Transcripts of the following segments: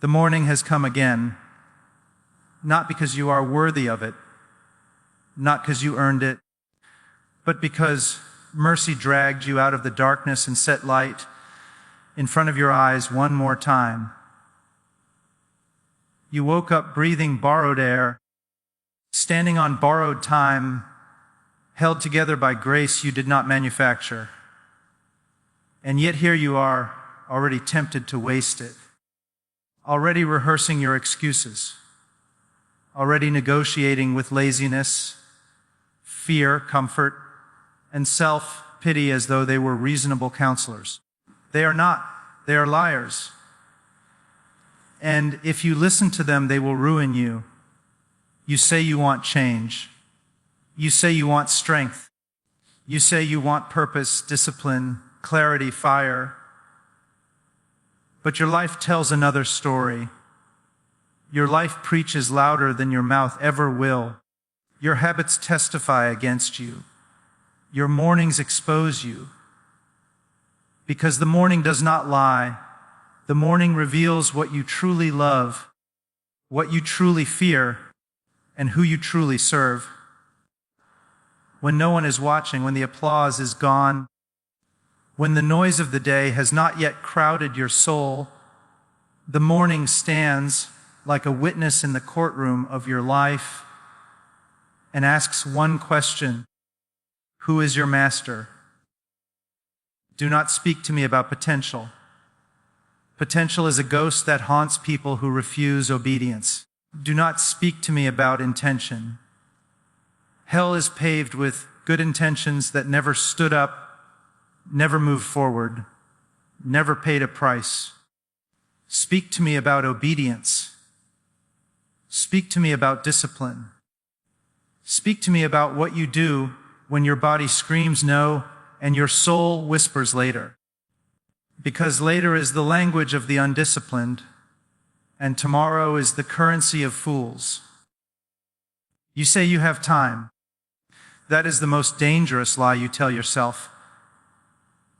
The morning has come again, not because you are worthy of it, not because you earned it, but because mercy dragged you out of the darkness and set light in front of your eyes one more time. You woke up breathing borrowed air, standing on borrowed time, held together by grace you did not manufacture. And yet here you are, already tempted to waste it, already rehearsing your excuses, already negotiating with laziness, fear, comfort, and self-pity as though they were reasonable counselors. They are not. They are liars. And if you listen to them, they will ruin you. You say you want change. You say you want strength. You say you want purpose, discipline, clarity, fire. But your life tells another story. Your life preaches louder than your mouth ever will. Your habits testify against you. Your mornings expose you. Because the morning does not lie. The morning reveals what you truly love, what you truly fear, and who you truly serve. When no one is watching, when the applause is gone, when the noise of the day has not yet crowded your soul, the morning stands like a witness in the courtroom of your life and asks one question: who is your master? Do not speak to me about potential. Potential is a ghost that haunts people who refuse obedience. Do not speak to me about intention. Hell is paved with good intentions that never stood up, never moved forward, never paid a price. Speak to me about obedience. Speak to me about discipline. Speak to me about what you do when your body screams no and your soul whispers later. Because later is the language of the undisciplined, and tomorrow is the currency of fools. You say you have time. That is the most dangerous lie you tell yourself.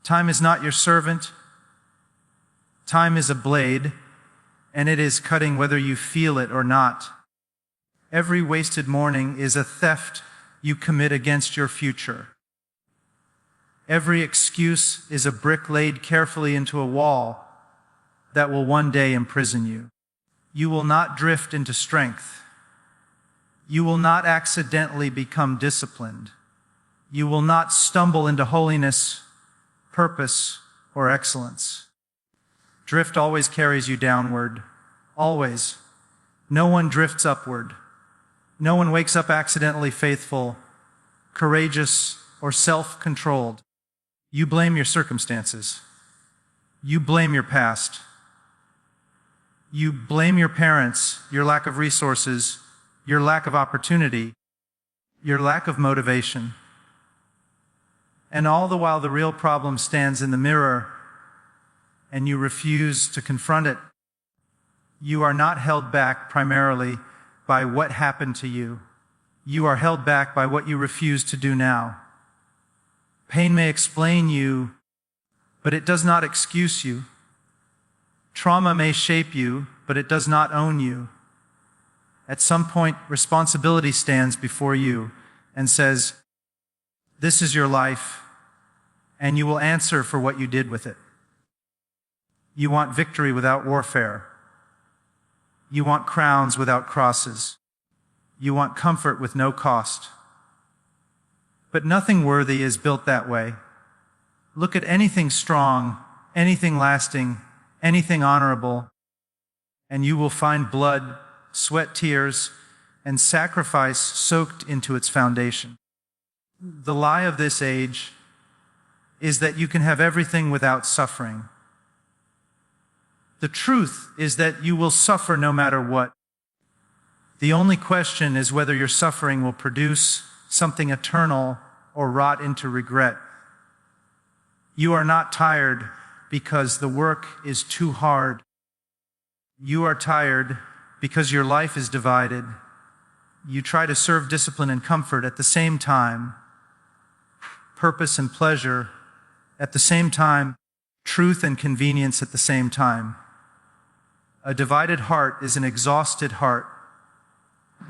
Time is not your servant. Time is a blade, and it is cutting whether you feel it or not. Every wasted morning is a theft you commit against your future. Every excuse is a brick laid carefully into a wall that will one day imprison you. You will not drift into strength. You will not accidentally become disciplined. You will not stumble into holiness, purpose, or excellence. Drift always carries you downward. Always. No one drifts upward. No one wakes up accidentally faithful, courageous, or self-controlled. You blame your circumstances. You blame your past. You blame your parents, your lack of resources, your lack of opportunity, your lack of motivation. And all the while the real problem stands in the mirror and you refuse to confront it. You are not held back primarily by what happened to you. You are held back by what you refuse to do now. Pain may explain you, but it does not excuse you. Trauma may shape you, but it does not own you. At some point, responsibility stands before you and says, "This is your life, and you will answer for what you did with it." You want victory without warfare. You want crowns without crosses. You want comfort with no cost. But nothing worthy is built that way. Look at anything strong, anything lasting, anything honorable, and you will find blood, sweat, tears, and sacrifice soaked into its foundation. The lie of this age is that you can have everything without suffering. The truth is that you will suffer no matter what. The only question is whether your suffering will produce something eternal or rot into regret. You are not tired because the work is too hard. You are tired because your life is divided. You try to serve discipline and comfort at the same time, purpose and pleasure at the same time, truth and convenience at the same time. A divided heart is an exhausted heart.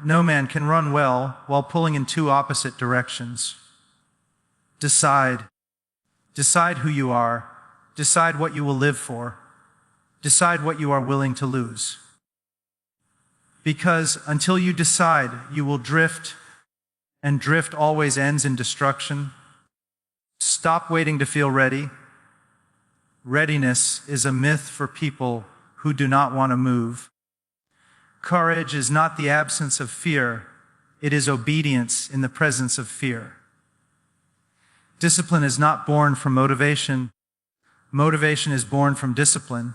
No man can run well while pulling in two opposite directions. Decide. Decide who you are. Decide what you will live for. Decide what you are willing to lose. Because until you decide, you will drift, and drift always ends in destruction. Stop waiting to feel ready. Readiness is a myth for people who do not want to move. Courage is not the absence of fear. It is obedience in the presence of fear. Discipline is not born from motivation. Motivation is born from discipline.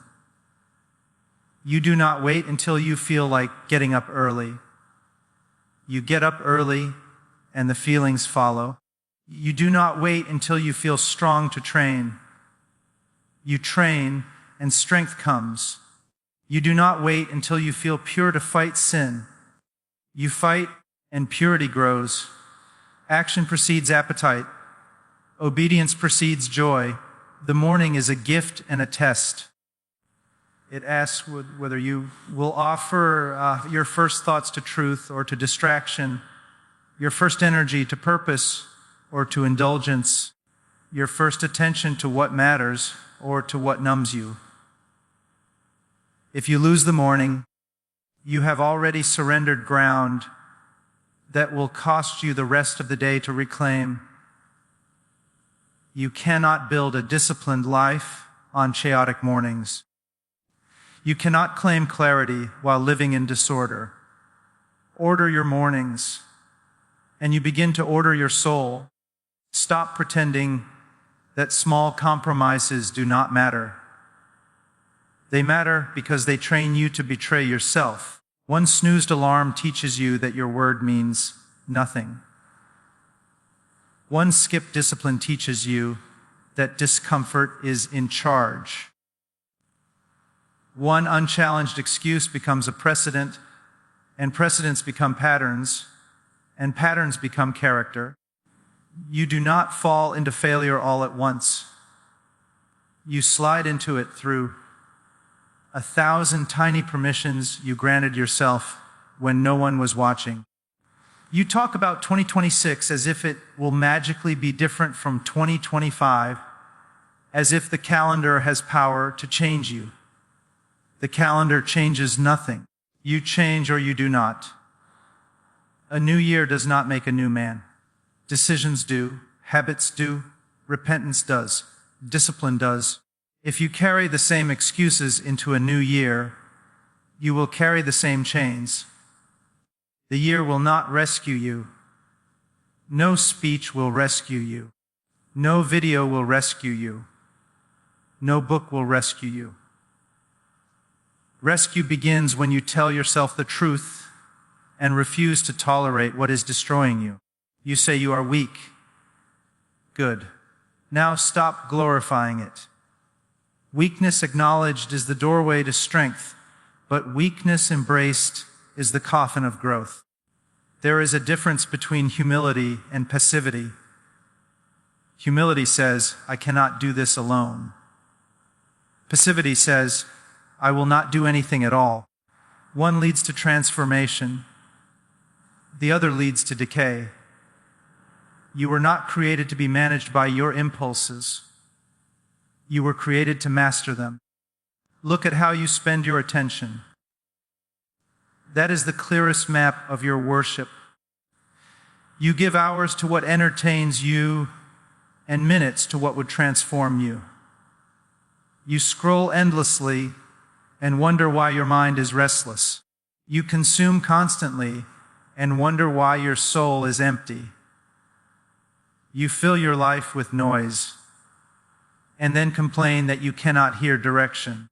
You do not wait until you feel like getting up early. You get up early and the feelings follow. You do not wait until you feel strong to train. You train and strength comes. You do not wait until you feel pure to fight sin. You fight and purity grows. Action precedes appetite. Obedience precedes joy. The morning is a gift and a test. It asks whether you will offer your first thoughts to truth or to distraction, your first energy to purpose or to indulgence, your first attention to what matters or to what numbs you. If you lose the morning, you have already surrendered ground that will cost you the rest of the day to reclaim. You cannot build a disciplined life on chaotic mornings. You cannot claim clarity while living in disorder. Order your mornings, and you begin to order your soul. Stop pretending that small compromises do not matter. They matter because they train you to betray yourself. One snoozed alarm teaches you that your word means nothing. One skipped discipline teaches you that discomfort is in charge. One unchallenged excuse becomes a precedent, and precedents become patterns, and patterns become character. You do not fall into failure all at once. You slide into it through 1,000 tiny permissions you granted yourself when no one was watching. You talk about 2026 as if it will magically be different from 2025, as if the calendar has power to change you. The calendar changes nothing. You change or you do not. A new year does not make a new man. Decisions do, habits do, repentance does, discipline does. If you carry the same excuses into a new year, you will carry the same chains. The year will not rescue you. No speech will rescue you. No video will rescue you. No book will rescue you. Rescue begins when you tell yourself the truth and refuse to tolerate what is destroying you. You say you are weak. Good. Now stop glorifying it. Weakness acknowledged is the doorway to strength, but weakness embraced is the coffin of growth. There is a difference between humility and passivity. Humility says, I cannot do this alone. Passivity says, I will not do anything at all. One leads to transformation. The other leads to decay. You were not created to be managed by your impulses. You were created to master them. Look at how you spend your attention. That is the clearest map of your worship. You give hours to what entertains you and minutes to what would transform you. You scroll endlessly and wonder why your mind is restless. You consume constantly and wonder why your soul is empty. You fill your life with noise and then complain that you cannot hear direction.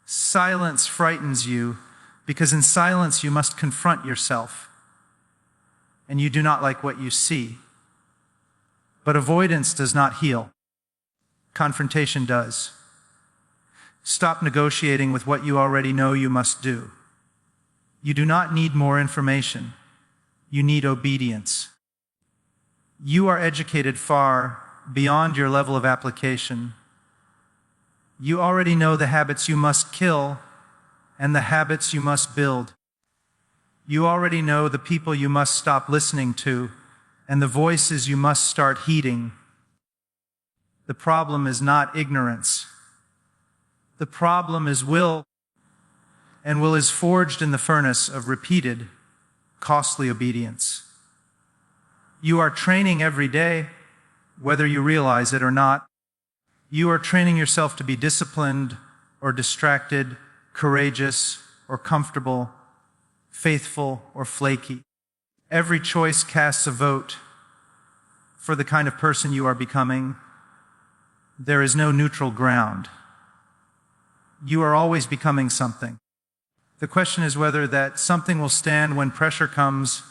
Silence frightens you because in silence you must confront yourself, and you do not like what you see. But avoidance does not heal. Confrontation does. Stop negotiating with what you already know you must do. You do not need more information. You need obedience. You are educated far beyond your level of application. You already know the habits you must kill and the habits you must build. You already know the people you must stop listening to, and the voices you must start heeding. The problem is not ignorance. The problem is will, and will is forged in the furnace of repeated, costly obedience. You are training every day, whether you realize it or not. You are training yourself to be disciplined or distracted, courageous or comfortable, faithful or flaky. Every choice casts a vote for the kind of person you are becoming. There is no neutral ground. You are always becoming something. The question is whether that something will stand when pressure comes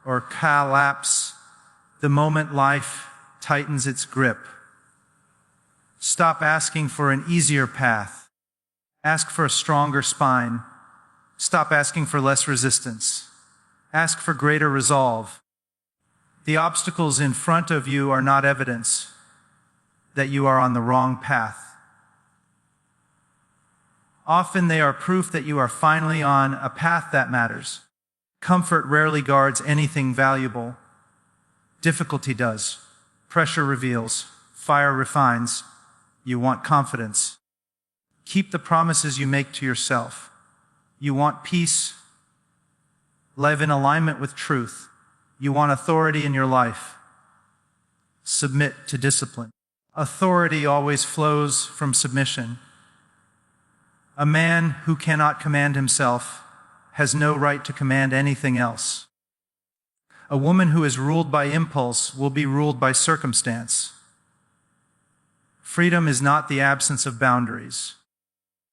or collapse the moment life tightens its grip. Stop asking for an easier path. Ask for a stronger spine. Stop asking for less resistance. Ask for greater resolve. The obstacles in front of you are not evidence that you are on the wrong path. Often they are proof that you are finally on a path that matters. Comfort rarely guards anything valuable. Difficulty does. Pressure reveals. Fire refines. You want confidence. Keep the promises you make to yourself. You want peace. Live in alignment with truth. You want authority in your life. Submit to discipline. Authority always flows from submission. A man who cannot command himself has no right to command anything else. A woman who is ruled by impulse will be ruled by circumstance. Freedom is not the absence of boundaries.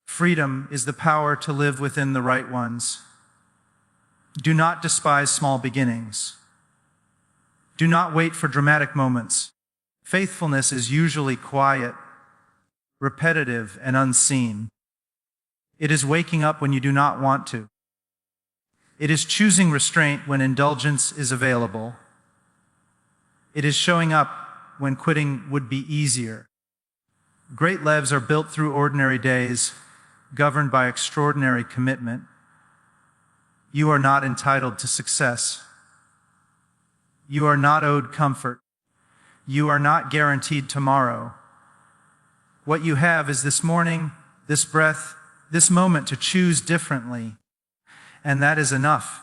Freedom is the power to live within the right ones. Do not despise small beginnings. Do not wait for dramatic moments. Faithfulness is usually quiet, repetitive, and unseen. It is waking up when you do not want to. It is choosing restraint when indulgence is available. It is showing up when quitting would be easier. Great lives are built through ordinary days, governed by extraordinary commitment. You are not entitled to success. You are not owed comfort. You are not guaranteed tomorrow. What you have is this morning, this breath, this moment to choose differently. And that is enough.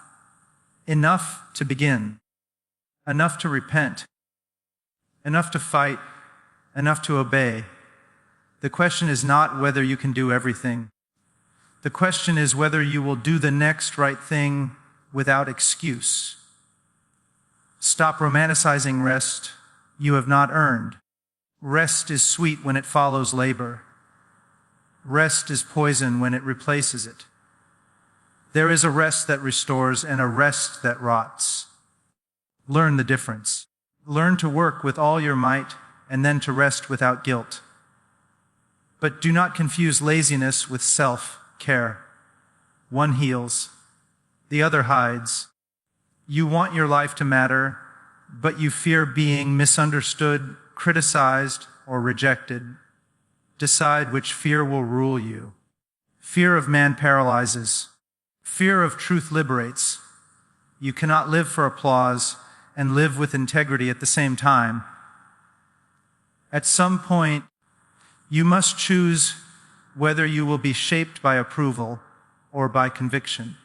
Enough to begin. Enough to repent. Enough to fight. Enough to obey. The question is not whether you can do everything. The question is whether you will do the next right thing without excuse. Stop romanticizing rest you have not earned. Rest is sweet when it follows labor. Rest is poison when it replaces it. There is a rest that restores and a rest that rots. Learn the difference. Learn to work with all your might and then to rest without guilt. But do not confuse laziness with self-care. One heals, the other hides. You want your life to matter, but you fear being misunderstood, criticized, or rejected. Decide which fear will rule you. Fear of man paralyzes. Fear of truth liberates. You cannot live for applause and live with integrity at the same time. At some point, you must choose whether you will be shaped by approval or by conviction.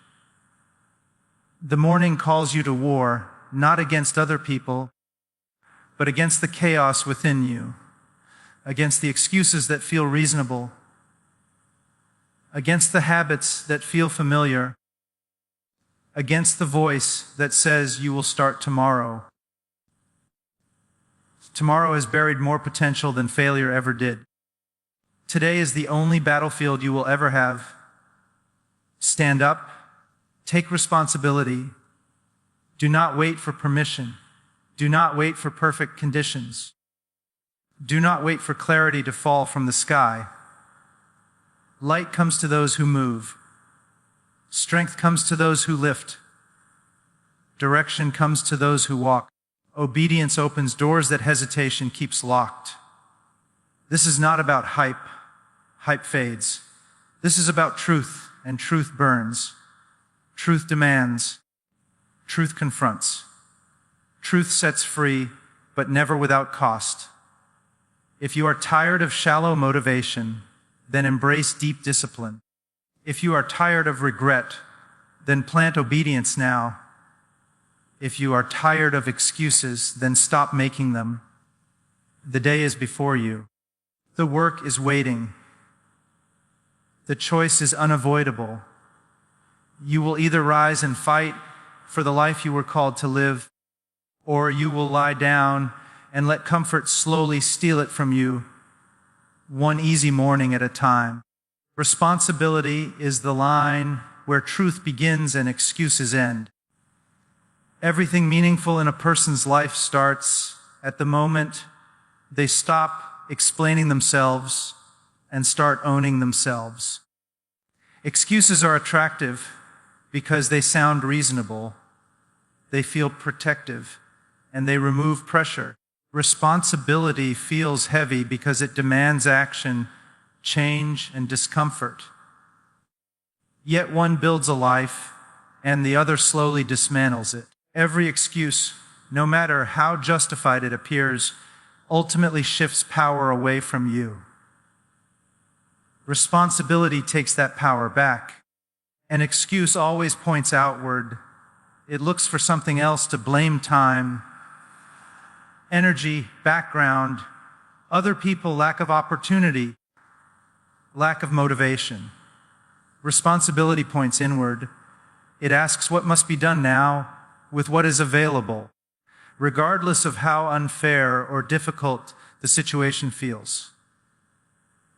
The morning calls you to war, not against other people, but against the chaos within you, against the excuses that feel reasonable, against the habits that feel familiar, against the voice that says you will start tomorrow. Tomorrow has buried more potential than failure ever did. Today is the only battlefield you will ever have. Stand up, take responsibility. Do not wait for permission. Do not wait for perfect conditions. Do not wait for clarity to fall from the sky. Light comes to those who move. Strength comes to those who lift. Direction comes to those who walk. Obedience opens doors that hesitation keeps locked. This is not about hype. Hype fades. This is about truth. and truth burns. Truth demands. Truth confronts. Truth sets free, but never without cost. If you are tired of shallow motivation, then embrace deep discipline. If you are tired of regret, then plant obedience now. If you are tired of excuses, then stop making them. The day is before you. The work is waiting. The choice is unavoidable. You will either rise and fight for the life you were called to live, or you will lie down and let comfort slowly steal it from you, one easy morning at a time. Responsibility is the line where truth begins and excuses end. Everything meaningful in a person's life starts at the moment they stop explaining themselves and start owning themselves. Excuses are attractive because they sound reasonable, they feel protective, and they remove pressure. Responsibility feels heavy because it demands action, change, and discomfort. Yet one builds a life, and the other slowly dismantles it. Every excuse, no matter how justified it appears, ultimately shifts power away from you. Responsibility takes that power back. An excuse always points outward. It looks for something else to blame: time, energy, background, other people, lack of opportunity, lack of motivation. Responsibility points inward. It asks what must be done now with what is available, regardless of how unfair or difficult the situation feels.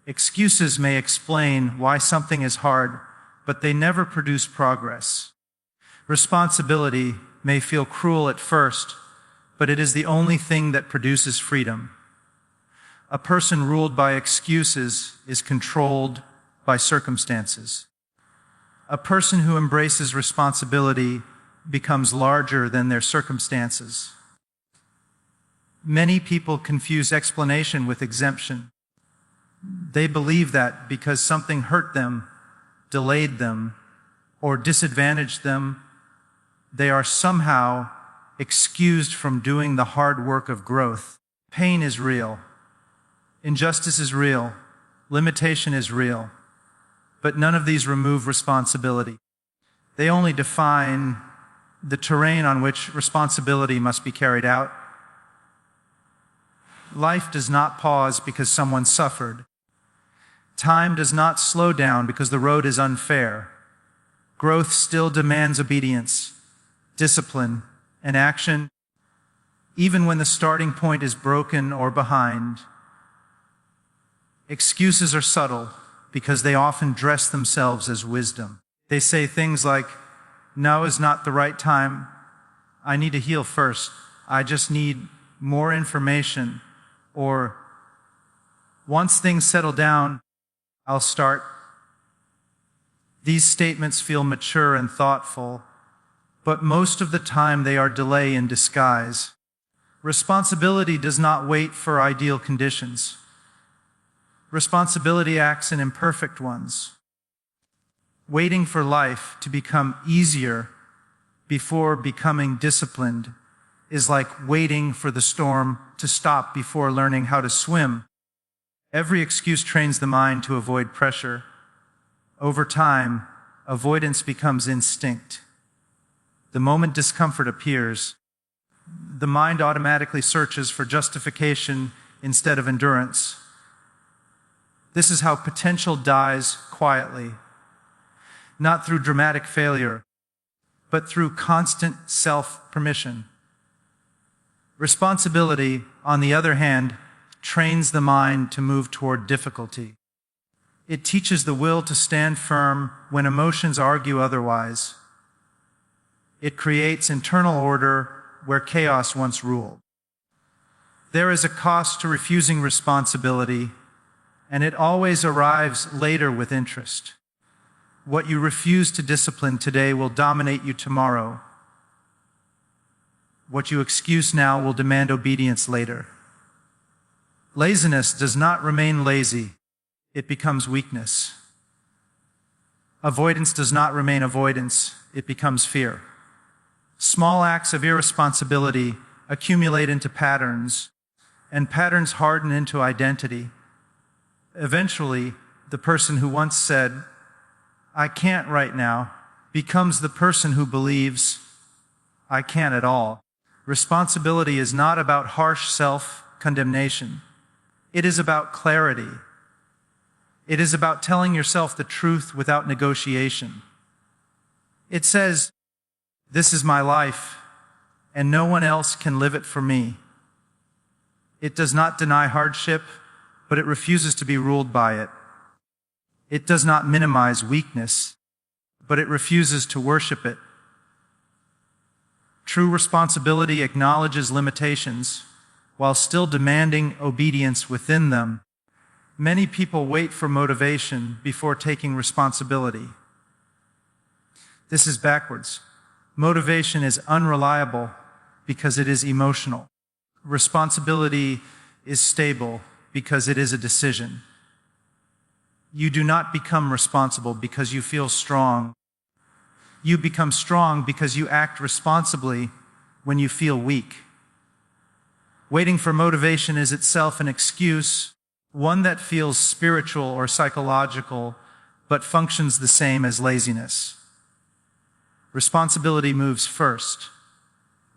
Excuses may explain why something is hard, but they never produce progress. Responsibility may feel cruel at first, but it is the only thing that produces freedom. A person ruled by excuses is controlled by circumstances. A person who embraces responsibility becomes larger than their circumstances. Many people confuse explanation with exemption. They believe that because something hurt them, delayed them, or disadvantaged them, they are somehow excused from doing the hard work of growth. Pain is real. Injustice is real. Limitation is real. But none of these remove responsibility. They only define the terrain on which responsibility must be carried out. Life does not pause because someone suffered. Time does not slow down because the road is unfair. Growth still demands obedience, discipline, and action, even when the starting point is broken or behind. Excuses are subtle because they often dress themselves as wisdom. They say things like, "Now is not the right time. I need to heal first. I just need more information." Or, "Once things settle down, I'll start." These statements feel mature and thoughtful, but most of the time they are delay in disguise. Responsibility does not wait for ideal conditions. Responsibility acts in imperfect ones. Waiting for life to become easier before becoming disciplined is like waiting for the storm to stop before learning how to swim. Every excuse trains the mind to avoid pressure. Over time, avoidance becomes instinct. The moment discomfort appears, the mind automatically searches for justification instead of endurance. This is how potential dies quietly, not through dramatic failure, but through constant self-permission. Responsibility, on the other hand, trains the mind to move toward difficulty. It teaches the will to stand firm when emotions argue otherwise. It creates internal order where chaos once ruled. There is a cost to refusing responsibility, and it always arrives later with interest. What you refuse to discipline today will dominate you tomorrow. What you excuse now will demand obedience later. Laziness does not remain lazy. It becomes weakness. Avoidance does not remain avoidance, it becomes fear. Small acts of irresponsibility accumulate into patterns, and patterns harden into identity. Eventually, the person who once said, "I can't right now," becomes the person who believes, "I can't at all." Responsibility is not about harsh self-condemnation. It is about clarity. It is about telling yourself the truth without negotiation. It says, "This is my life, and no one else can live it for me." It does not deny hardship, but it refuses to be ruled by it. It does not minimize weakness, but it refuses to worship it. True responsibility acknowledges limitations while still demanding obedience within them. Many people wait for motivation before taking responsibility. This is backwards. Motivation is unreliable because it is emotional. Responsibility is stable because it is a decision. You do not become responsible because you feel strong. You become strong because you act responsibly when you feel weak. Waiting for motivation is itself an excuse, one that feels spiritual or psychological, but functions the same as laziness. Responsibility moves first.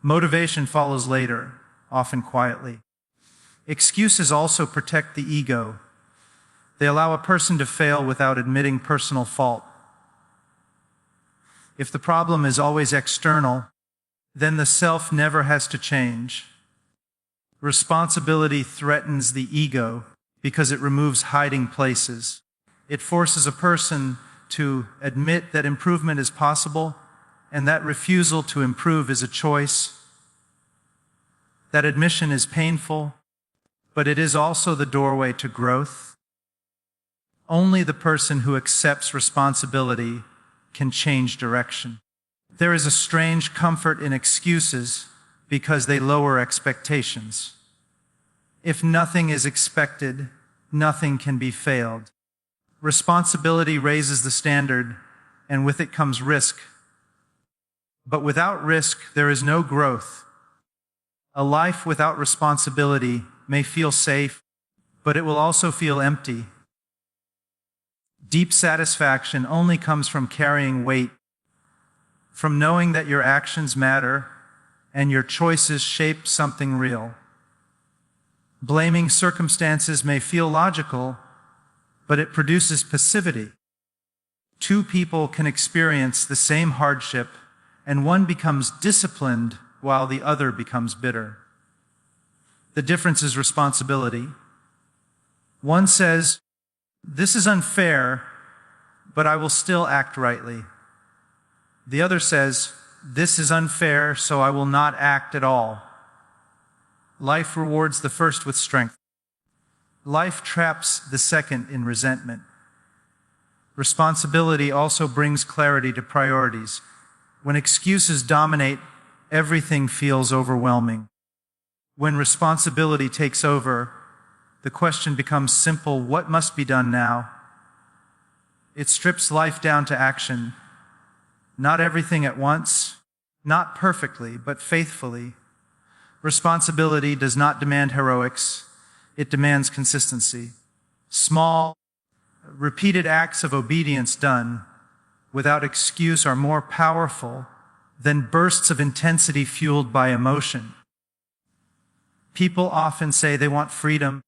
Motivation follows later, often quietly. Excuses also protect the ego. They allow a person to fail without admitting personal fault. If the problem is always external, then the self never has to change. Responsibility threatens the ego because it removes hiding places. It forces a person to admit that improvement is possible, and that refusal to improve is a choice. That admission is painful, but it is also the doorway to growth. Only the person who accepts responsibility can change direction. There is a strange comfort in excuses because they lower expectations. If nothing is expected, nothing can be failed. Responsibility raises the standard, and with it comes risk. But without risk, there is no growth. A life without responsibility may feel safe, but it will also feel empty. Deep satisfaction only comes from carrying weight, from knowing that your actions matter and your choices shape something real. Blaming circumstances may feel logical, but it produces passivity. Two people can experience the same hardship, and one becomes disciplined while the other becomes bitter. The difference is responsibility. One says, "This is unfair, but I will still act rightly." The other says, "This is unfair, so I will not act at all." Life rewards the first with strength. Life traps the second in resentment. Responsibility also brings clarity to priorities. When excuses dominate, everything feels overwhelming. When responsibility takes over, the question becomes simple: what must be done now? It strips life down to action. Not everything at once, not perfectly, but faithfully. Responsibility does not demand heroics, it demands consistency. Small, repeated acts of obedience done without excuse are more powerful than bursts of intensity fueled by emotion. People often say they want freedom,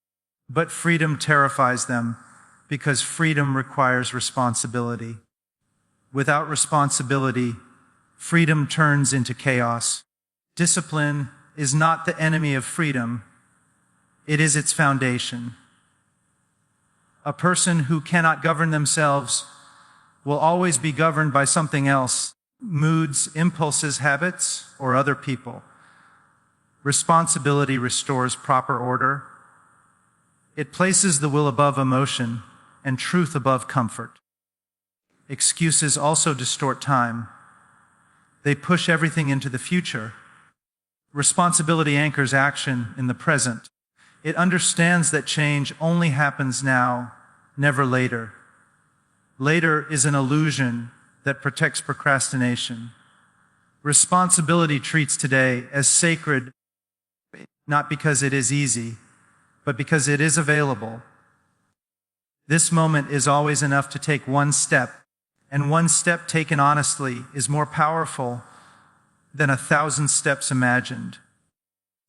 but freedom terrifies them because freedom requires responsibility. Without responsibility, freedom turns into chaos. Discipline is not the enemy of freedom, it is its foundation. A person who cannot govern themselves will always be governed by something else: moods, impulses, habits, or other people. Responsibility restores proper order. It places the will above emotion and truth above comfort. Excuses also distort time. They push everything into the future. Responsibility anchors action in the present. It understands that change only happens now, never later. Later is an illusion that protects procrastination. Responsibility treats today as sacred, not because it is easy, but because it is available. This moment is always enough to take one step, and one step taken honestly is more powerful than 1,000 steps imagined.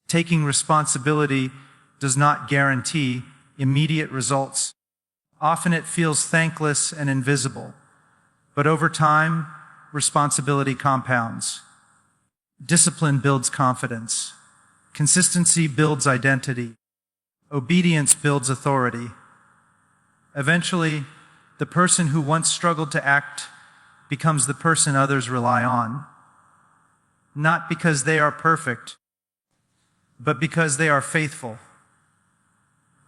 Taking responsibility does not guarantee immediate results. Often it feels thankless and invisible, but over time, responsibility compounds. Discipline builds confidence. Consistency builds identity. Obedience builds authority. Eventually, the person who once struggled to act becomes the person others rely on, not because they are perfect, but because they are faithful.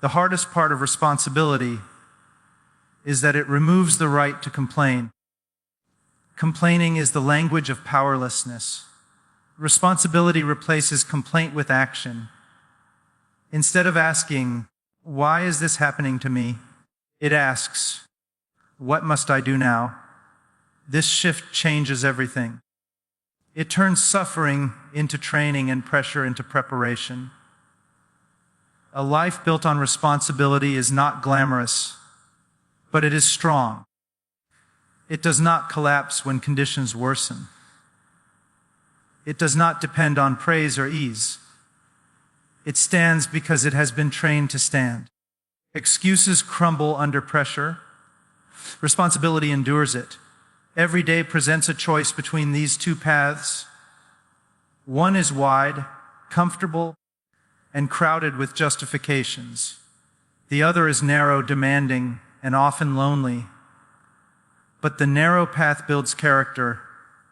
The hardest part of responsibility is that it removes the right to complain. Complaining is the language of powerlessness. Responsibility replaces complaint with action. Instead of asking, "Why is this happening to me?" it asks, "What must I do now?" This shift changes everything. It turns suffering into training and pressure into preparation. A life built on responsibility is not glamorous, but it is strong. It does not collapse when conditions worsen. It does not depend on praise or ease. It stands because it has been trained to stand. Excuses crumble under pressure. Responsibility endures it. Every day presents a choice between these two paths. One is wide, comfortable, and crowded with justifications. The other is narrow, demanding, and often lonely. But the narrow path builds character,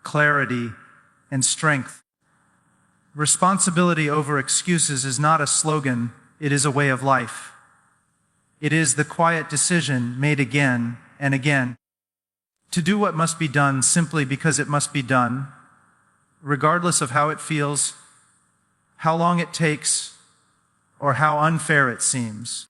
clarity, and strength. Responsibility over excuses is not a slogan, it is a way of life. It is the quiet decision made again and again to do what must be done simply because it must be done, regardless of how it feels, how long it takes, or how unfair it seems.